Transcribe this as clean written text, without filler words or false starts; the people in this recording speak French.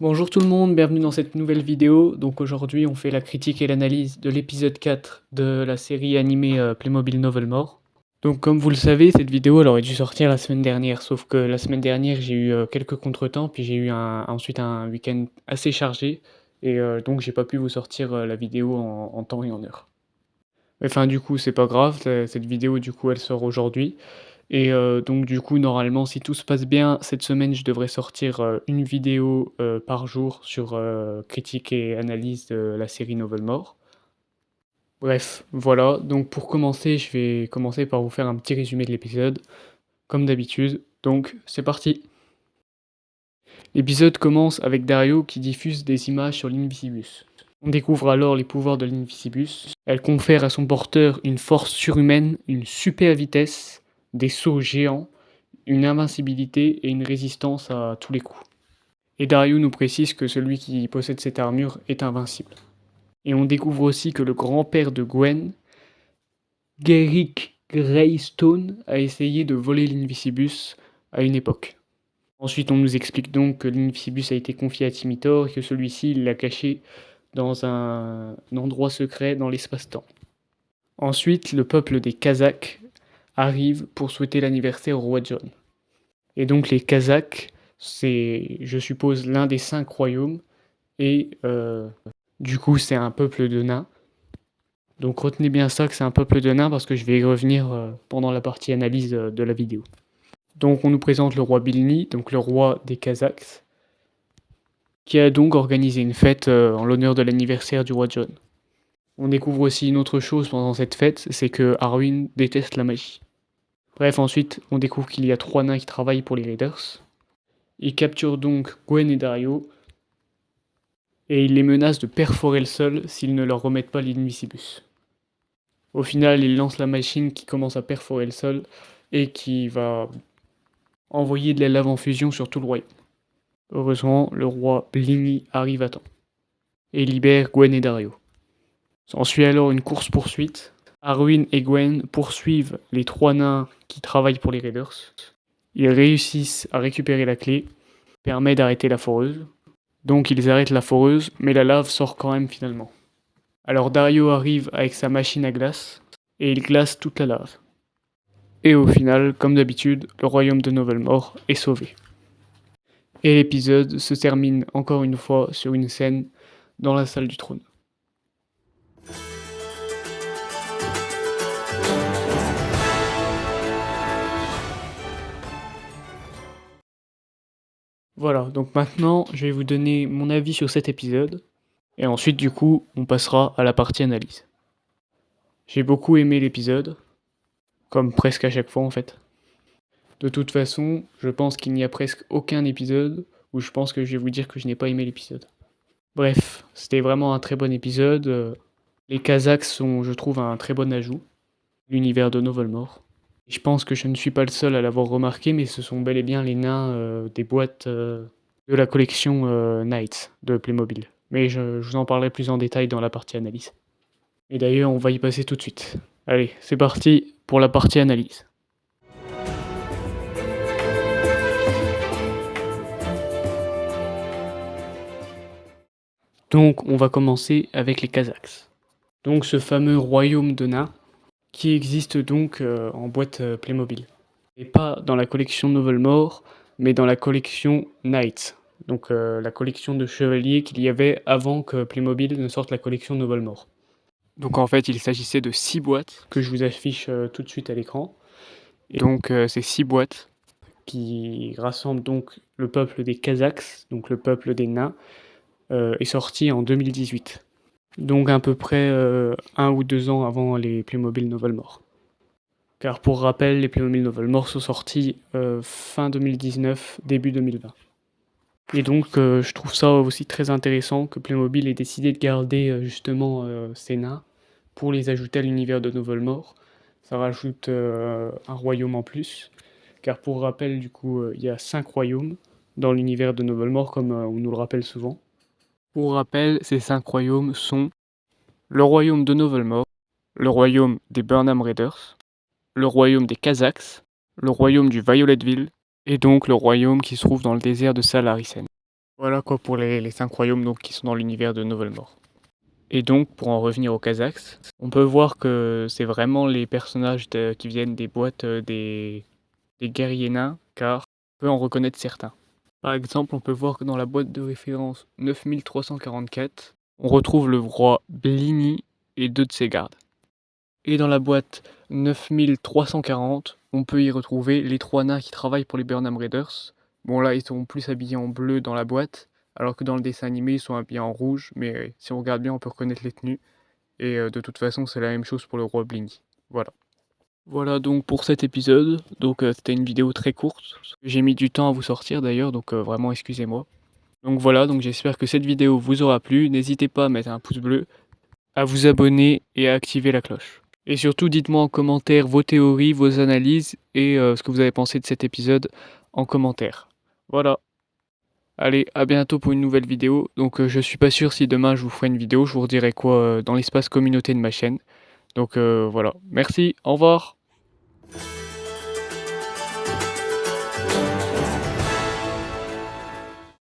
Bonjour tout le monde, bienvenue dans cette nouvelle vidéo. Donc aujourd'hui on fait la critique et l'analyse de l'épisode 4 de la série animée Playmobil Novelmore. Donc comme vous le savez, cette vidéo elle aurait dû sortir la semaine dernière, sauf que la semaine dernière j'ai eu quelques contretemps, puis j'ai eu ensuite un week-end assez chargé, et donc j'ai pas pu vous sortir la vidéo en temps et en heure. Enfin du coup c'est pas grave, cette vidéo du coup elle sort aujourd'hui. Et donc du coup, normalement, si tout se passe bien, cette semaine, je devrais sortir une vidéo par jour sur critique et analyse de la série Novelmore. Bref, voilà. Donc pour commencer, je vais commencer par vous faire un petit résumé de l'épisode, comme d'habitude. Donc c'est parti. L'épisode commence avec Dario qui diffuse des images sur l'Invisibus. On découvre alors les pouvoirs de l'Invisibus. Elle confère à son porteur une force surhumaine, une super vitesse, des sauts géants, une invincibilité et une résistance à tous les coups. Et Dario nous précise que celui qui possède cette armure est invincible. Et on découvre aussi que le grand-père de Gwen, Garrick Greystone, a essayé de voler l'Invisibus à une époque. Ensuite, on nous explique donc que l'Invisibus a été confié à Timitor et que celui-ci l'a caché dans un endroit secret dans l'espace-temps. Ensuite, le peuple des Kazakhs arrive pour souhaiter l'anniversaire au roi John. Et donc les Kazakhs, c'est, je suppose, l'un des 5 royaumes, et du coup c'est un peuple de nains. Donc retenez bien ça, que c'est un peuple de nains, parce que je vais y revenir pendant la partie analyse de la vidéo. Donc on nous présente le roi Bilni, donc le roi des Kazakhs, qui a donc organisé une fête en l'honneur de l'anniversaire du roi John. On découvre aussi une autre chose pendant cette fête, c'est que Arwen déteste la magie. Bref, ensuite on découvre qu'il y a 3 nains qui travaillent pour les Raiders. Ils capturent donc Gwen et Dario, et ils les menacent de perforer le sol s'ils ne leur remettent pas l'Invisibus. Au final, ils lancent la machine qui commence à perforer le sol et qui va envoyer de la lave en fusion sur tout le royaume. Heureusement, le roi Blini arrive à temps et libère Gwen et Dario. S'ensuit alors une course-poursuite. Arwen et Gwen poursuivent les 3 nains qui travaillent pour les Raiders. Ils réussissent à récupérer la clé, permet d'arrêter la foreuse. Donc ils arrêtent la foreuse, mais la lave sort quand même finalement. Alors Dario arrive avec sa machine à glace, et il glace toute la lave. Et au final, comme d'habitude, le royaume de Novelmore est sauvé. Et l'épisode se termine encore une fois sur une scène dans la salle du trône. Voilà, donc maintenant je vais vous donner mon avis sur cet épisode, et ensuite du coup on passera à la partie analyse. J'ai beaucoup aimé l'épisode, comme presque à chaque fois en fait. De toute façon, je pense qu'il n'y a presque aucun épisode où je pense que je vais vous dire que je n'ai pas aimé l'épisode. Bref, c'était vraiment un très bon épisode. Les Kazakhs sont, je trouve, un très bon ajout. L'univers de Novelmore. Je pense que je ne suis pas le seul à l'avoir remarqué, mais ce sont bel et bien les nains des boîtes de la collection Knights de Playmobil. Mais je vous en parlerai plus en détail dans la partie analyse. Et d'ailleurs, on va y passer tout de suite. Allez, c'est parti pour la partie analyse. Donc, on va commencer avec les Kazakhs. Donc, ce fameux royaume de nains qui existe donc en boîte Playmobil. Et pas dans la collection Novelmore, mais dans la collection Knights. Donc, la collection de chevaliers qu'il y avait avant que Playmobil ne sorte la collection Novelmore. Donc, en fait, il s'agissait de 6 boîtes que je vous affiche tout de suite à l'écran. Et donc, ces 6 boîtes qui rassemblent donc le peuple des Kazakhs, donc le peuple des nains, est sorti en 2018. Donc à peu près 1 ou 2 ans avant les Playmobil Novelmore. Car pour rappel, les Playmobil Novelmore sont sortis fin 2019, début 2020. Et donc je trouve ça aussi très intéressant que Playmobil ait décidé de garder justement ces nains pour les ajouter à l'univers de Novelmore. Ça rajoute un royaume en plus. Car pour rappel, du coup, il y a 5 royaumes dans l'univers de Novelmore, comme on nous le rappelle souvent. Pour rappel, ces 5 royaumes sont le royaume de Novelmore, le royaume des Burnham Raiders, le royaume des Kazakhs, le royaume du Violetville, et donc le royaume qui se trouve dans le désert de Sal Harisen. Voilà quoi pour les 5 royaumes donc, qui sont dans l'univers de Novelmore. Et donc, pour en revenir au Kazakhs, on peut voir que c'est vraiment les personnages qui viennent des boîtes des guerriers nains, car on peut en reconnaître certains. Par exemple, on peut voir que dans la boîte de référence 9344, on retrouve le roi Blini et 2 de ses gardes. Et dans la boîte 9340, on peut y retrouver les 3 nains qui travaillent pour les Burnham Raiders. Bon là, ils sont plus habillés en bleu dans la boîte, alors que dans le dessin animé, ils sont habillés en rouge, mais si on regarde bien, on peut reconnaître les tenues. Et de toute façon, c'est la même chose pour le roi Blini. Voilà. Voilà donc pour cet épisode. Donc c'était une vidéo très courte. J'ai mis du temps à vous sortir d'ailleurs, donc vraiment excusez-moi. Donc voilà, donc j'espère que cette vidéo vous aura plu. N'hésitez pas à mettre un pouce bleu, à vous abonner et à activer la cloche. Et surtout, dites-moi en commentaire vos théories, vos analyses et ce que vous avez pensé de cet épisode en commentaire. Voilà. Allez, à bientôt pour une nouvelle vidéo. Donc je suis pas sûr si demain je vous ferai une vidéo, je vous redirai quoi dans l'espace communauté de ma chaîne. Donc voilà. Merci, au revoir.